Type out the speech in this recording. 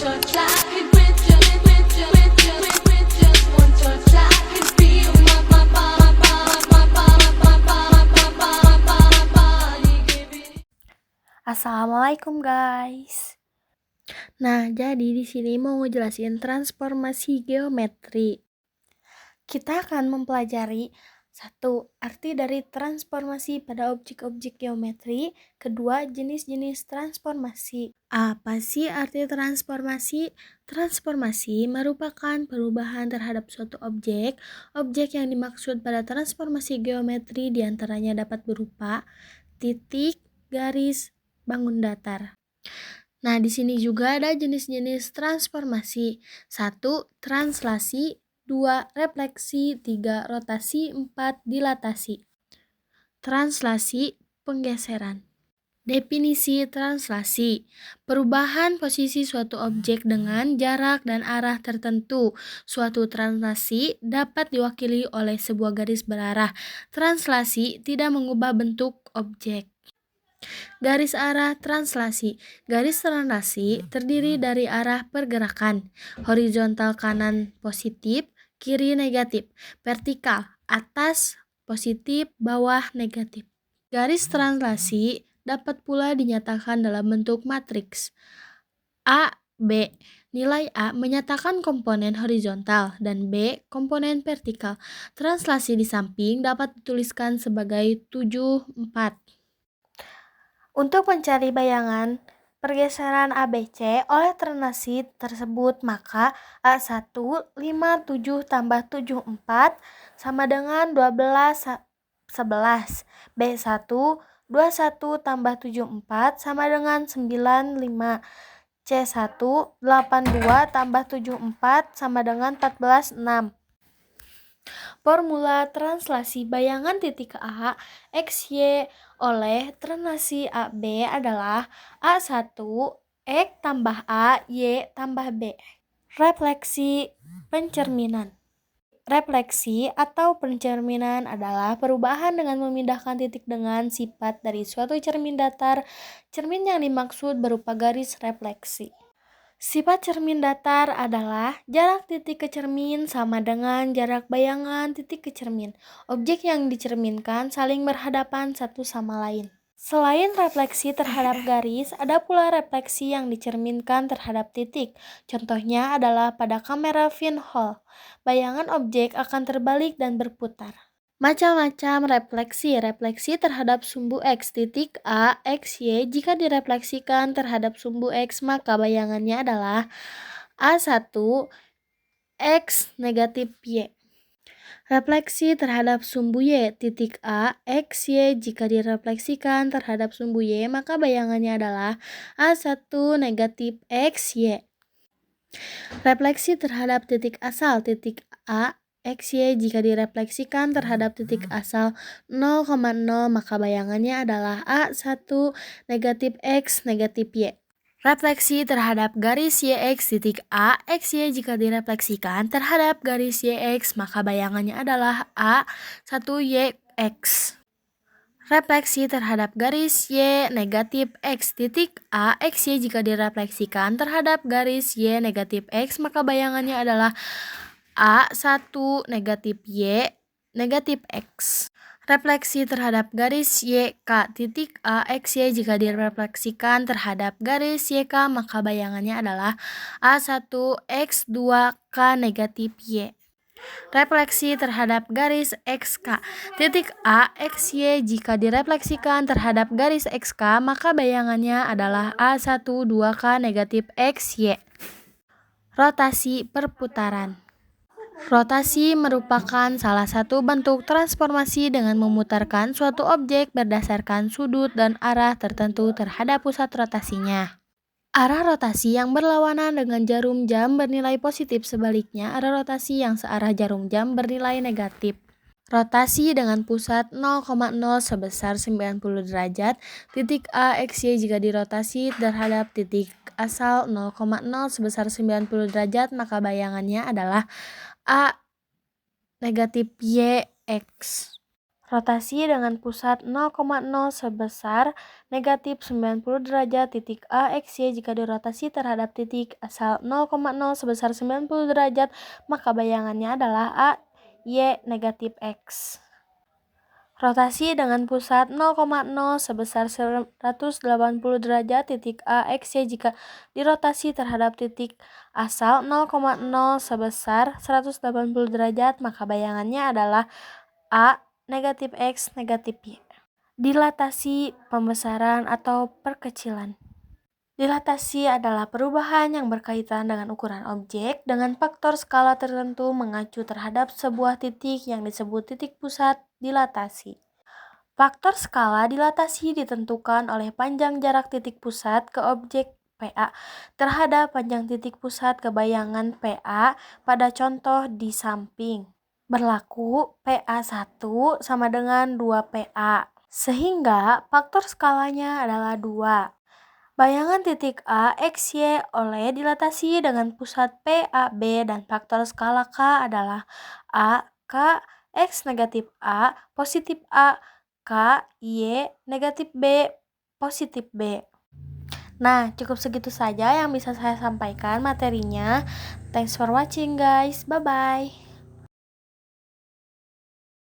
touch, I could with just one touch, I could feel my body giving. Assalamualaikum guys. Nah, jadi di sini mau ngejelasin transformasi geometri. Kita akan mempelajari satu, arti dari transformasi pada objek-objek geometri. Kedua, jenis-jenis transformasi. Apa sih arti transformasi? Transformasi merupakan perubahan terhadap suatu objek. Objek yang dimaksud pada transformasi geometri diantaranya dapat berupa titik, garis, bangun datar. Nah, di sini juga ada jenis-jenis transformasi. 1. Translasi. 2. Refleksi. 3. Rotasi. 4. Dilatasi. Translasi, penggeseran. Definisi translasi: perubahan posisi suatu objek dengan jarak dan arah tertentu. Suatu translasi dapat diwakili oleh sebuah garis berarah. Translasi tidak mengubah bentuk objek. Garis arah translasi. Garis translasi terdiri dari arah pergerakan. Horizontal kanan positif, kiri negatif. Vertikal atas positif, bawah negatif. Garis translasi dapat pula dinyatakan dalam bentuk matriks. A, B. Nilai A menyatakan komponen horizontal dan B komponen vertikal. Translasi di samping dapat dituliskan sebagai 7, 4. Untuk mencari bayangan pergeseran ABC oleh translasi tersebut, maka A1 57 tambah 74 sama dengan 12 11. B1 21 tambah 74 sama dengan 95. C1 82 tambah 74 sama dengan 14 6. Formula translasi bayangan titik A, X, Y oleh translasi AB adalah A1 X tambah A, Y tambah B. Refleksi pencerminan. Refleksi atau pencerminan adalah perubahan dengan memindahkan titik dengan sifat dari suatu cermin datar. Cermin yang dimaksud berupa garis refleksi. Sifat cermin datar adalah jarak titik ke cermin sama dengan jarak bayangan titik ke cermin. Objek yang dicerminkan saling berhadapan satu sama lain. Selain refleksi terhadap garis, ada pula refleksi yang dicerminkan terhadap titik. Contohnya adalah pada kamera pinhole. Bayangan objek akan terbalik dan berputar. Macam-macam refleksi. Refleksi terhadap sumbu X titik A, X, Y. Jika direfleksikan terhadap sumbu X, maka bayangannya adalah A1 X negatif Y. Refleksi terhadap sumbu Y titik A, X, Y. Jika direfleksikan terhadap sumbu Y, maka bayangannya adalah A1 negatif X, Y. Refleksi terhadap titik asal titik A, X, Y. Jika direfleksikan terhadap titik asal 0,0, maka bayangannya adalah A1 negatif X negatif Y. Refleksi terhadap garis YX titik A, X, Y. Jika direfleksikan terhadap garis YX, maka bayangannya adalah A1YX. Refleksi terhadap garis Y negatif X titik A, X, Y. Jika direfleksikan terhadap garis Y negatif X, maka bayangannya adalah A1 negatif Y negatif X. Refleksi terhadap garis YK titik A, X, Y. Jika direfleksikan terhadap garis YK, maka bayangannya adalah A1 X2K negatif Y. Refleksi terhadap garis XK titik A, X, Y. Jika direfleksikan terhadap garis XK, maka bayangannya adalah A1 2K negatif XY. Rotasi perputaran. Rotasi merupakan salah satu bentuk transformasi dengan memutarkan suatu objek berdasarkan sudut dan arah tertentu terhadap pusat rotasinya. Arah rotasi yang berlawanan dengan jarum jam bernilai positif, sebaliknya arah rotasi yang searah jarum jam bernilai negatif. Rotasi dengan pusat 0,0 sebesar 90 derajat, titik A, X, Y. Jika dirotasi terhadap titik asal 0,0 sebesar 90 derajat, maka bayangannya adalah A negatif Y, X. Rotasi dengan pusat 0,0 sebesar negatif 90 derajat titik A X Y jika dirotasi terhadap titik asal 0,0 sebesar 90 derajat, maka bayangannya adalah A, Y, negatif X. Rotasi dengan pusat 0,0 sebesar 180 derajat titik A X Y jika dirotasi terhadap titik asal 0,0 sebesar 180 derajat, maka bayangannya adalah A, negatif X, negatif Y. Dilatasi, pembesaran, atau perkecilan. Dilatasi adalah perubahan yang berkaitan dengan ukuran objek dengan faktor skala tertentu mengacu terhadap sebuah titik yang disebut titik pusat dilatasi. Faktor skala dilatasi ditentukan oleh panjang jarak titik pusat ke objek PA terhadap panjang titik pusat ke bayangan PA pada contoh di samping. Berlaku PA1 sama dengan 2PA, sehingga faktor skalanya adalah 2. Bayangan titik A, X, Y oleh dilatasi dengan pusat PAB dan faktor skala K adalah A, K, X negatif A, positif A, K, Y, negatif B, positif B. Nah, cukup segitu saja yang bisa saya sampaikan materinya. Thanks for watching guys, bye-bye.